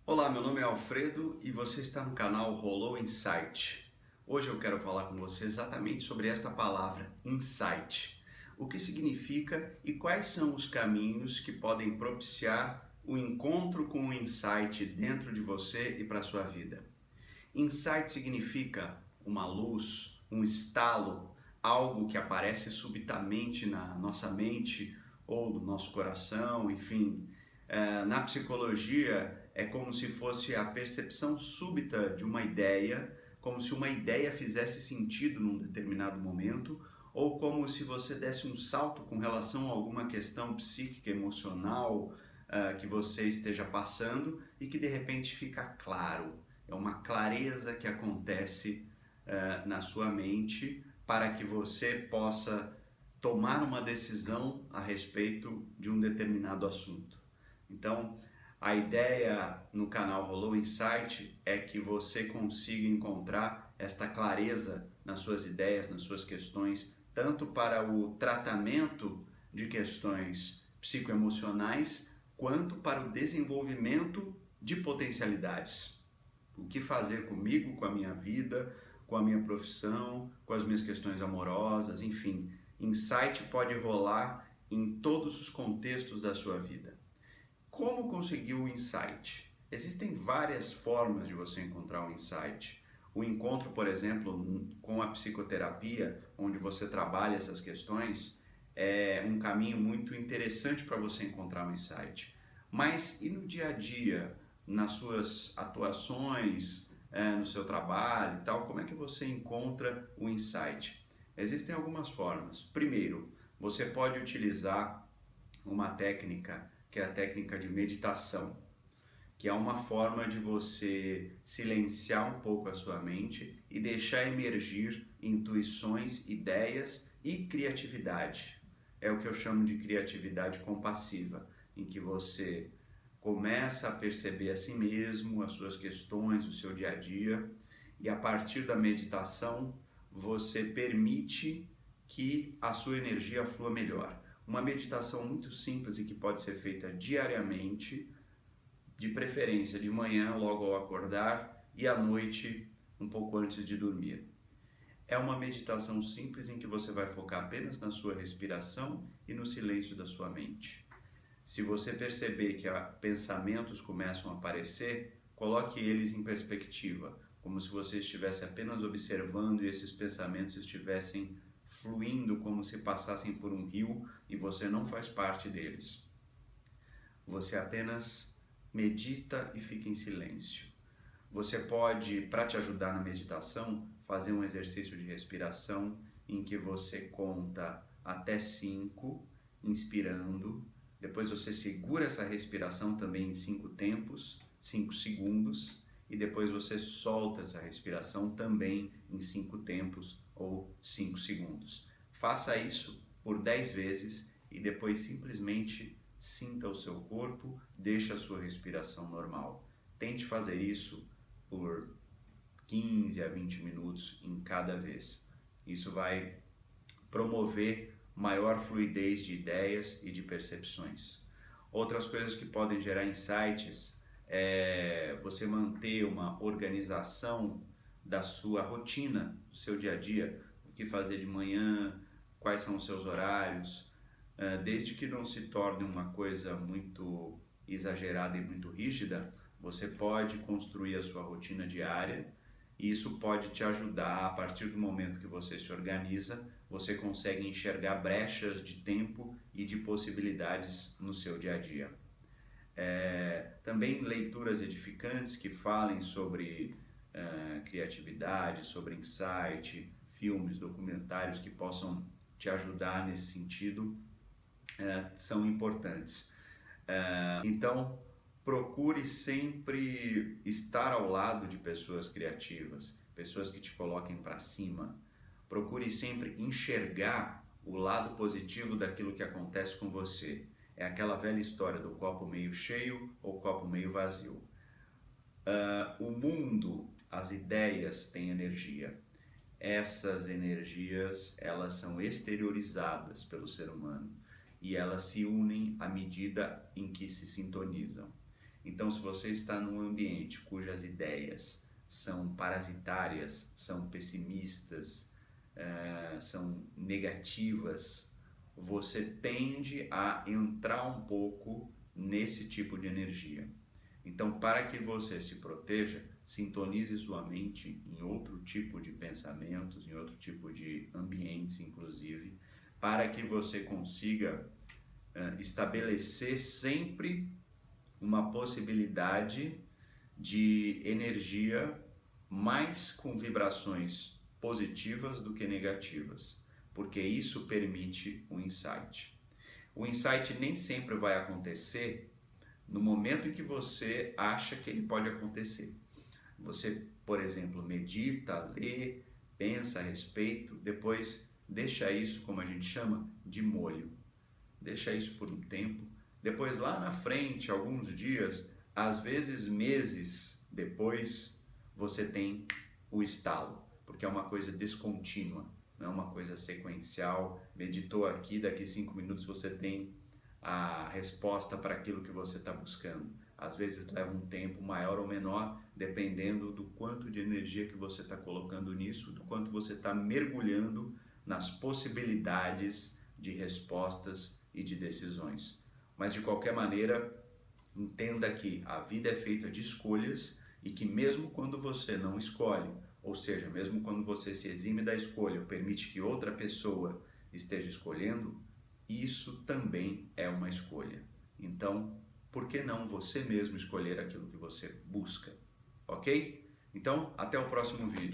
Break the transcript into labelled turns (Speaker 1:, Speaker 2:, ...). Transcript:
Speaker 1: Olá, meu nome é Alfredo e você está no canal Rolou Insight. Hoje eu quero falar com você exatamente sobre esta palavra, insight. O que significa e quais são os caminhos que podem propiciar o encontro com o insight dentro de você e para a sua vida. Insight significa uma luz, um estalo, algo que aparece subitamente na nossa mente ou no nosso coração, enfim. Na psicologia é como se fosse a percepção súbita de uma ideia, como se uma ideia fizesse sentido num determinado momento, ou como se você desse um salto com relação a alguma questão psíquica, emocional, que você esteja passando e que de repente fica claro. É uma clareza que acontece na sua mente para que você possa tomar uma decisão a respeito de um determinado assunto. Então, a ideia no canal Rolou Insight é que você consiga encontrar esta clareza nas suas ideias, nas suas questões, tanto para o tratamento de questões psicoemocionais, quanto para o desenvolvimento de potencialidades. O que fazer comigo, com a minha vida, com a minha profissão, com as minhas questões amorosas, enfim. Insight pode rolar em todos os contextos da sua vida. Como conseguir o insight? Existem várias formas de você encontrar o insight. O encontro, por exemplo, com a psicoterapia, onde você trabalha essas questões, é um caminho muito interessante para você encontrar um insight. Mas e no dia a dia, nas suas atuações, no seu trabalho e tal, como é que você encontra o insight? Existem algumas formas. Primeiro, você pode utilizar uma técnica que é a técnica de meditação, que é uma forma de você silenciar um pouco a sua mente e deixar emergir intuições, ideias e criatividade. É o que eu chamo de criatividade compassiva, em que você começa a perceber a si mesmo, as suas questões, o seu dia a dia, e a partir da meditação você permite que a sua energia flua melhor. Uma meditação muito simples e que pode ser feita diariamente, de preferência de manhã, logo ao acordar, e à noite, um pouco antes de dormir. É uma meditação simples em que você vai focar apenas na sua respiração e no silêncio da sua mente. Se você perceber que pensamentos começam a aparecer, coloque eles em perspectiva, como se você estivesse apenas observando e esses pensamentos estivessem fluindo como se passassem por um rio e você não faz parte deles. Você apenas medita e fica em silêncio. Você pode, para te ajudar na meditação, fazer um exercício de respiração em que você conta até 5, inspirando. Depois você segura essa respiração também em 5 tempos, 5 segundos, e depois você solta essa respiração também em 5 tempos ou 5 segundos. Faça isso por 10 vezes e depois simplesmente sinta o seu corpo, deixe a sua respiração normal. Tente fazer isso por 15 a 20 minutos em cada vez. Isso vai promover maior fluidez de ideias e de percepções. Outras coisas que podem gerar insights é você manter uma organização da sua rotina, do seu dia a dia, o que fazer de manhã, quais são os seus horários, desde que não se torne uma coisa muito exagerada e muito rígida, você pode construir a sua rotina diária e isso pode te ajudar. A partir do momento que você se organiza, você consegue enxergar brechas de tempo e de possibilidades no seu dia a dia. Também leituras edificantes que falem sobre criatividade, sobre insight, filmes, documentários que possam te ajudar nesse sentido, são importantes. Então, procure sempre estar ao lado de pessoas criativas, pessoas que te coloquem para cima. Procure sempre enxergar o lado positivo daquilo que acontece com você. É aquela velha história do copo meio cheio ou copo meio vazio. O mundo, as ideias têm energia. Essas energias, elas são exteriorizadas pelo ser humano e elas se unem à medida em que se sintonizam. Então, se você está num ambiente cujas ideias são parasitárias, são pessimistas, são negativas, você tende a entrar um pouco nesse tipo de energia. Então, para que você se proteja, sintonize sua mente em outro tipo de pensamentos, em outro tipo de ambientes, inclusive, para que você consiga estabelecer sempre uma possibilidade de energia mais com vibrações positivas do que negativas, porque isso permite o insight. O insight nem sempre vai acontecer no momento em que você acha que ele pode acontecer. Você, por exemplo, medita, lê, pensa a respeito, depois deixa isso, como a gente chama, de molho. Deixa isso por um tempo, depois lá na frente, alguns dias, às vezes meses depois, você tem o estalo, porque é uma coisa descontínua, não é uma coisa sequencial. Meditou aqui, daqui 5 minutos você tem a resposta para aquilo que você está buscando. Às vezes leva um tempo maior ou menor, dependendo do quanto de energia que você está colocando nisso, do quanto você está mergulhando nas possibilidades de respostas e de decisões. Mas de qualquer maneira, entenda que a vida é feita de escolhas e que mesmo quando você não escolhe, ou seja, mesmo quando você se exime da escolha ou permite que outra pessoa esteja escolhendo, isso também é uma escolha. Então, por que não você mesmo escolher aquilo que você busca? Ok? Então, até o próximo vídeo.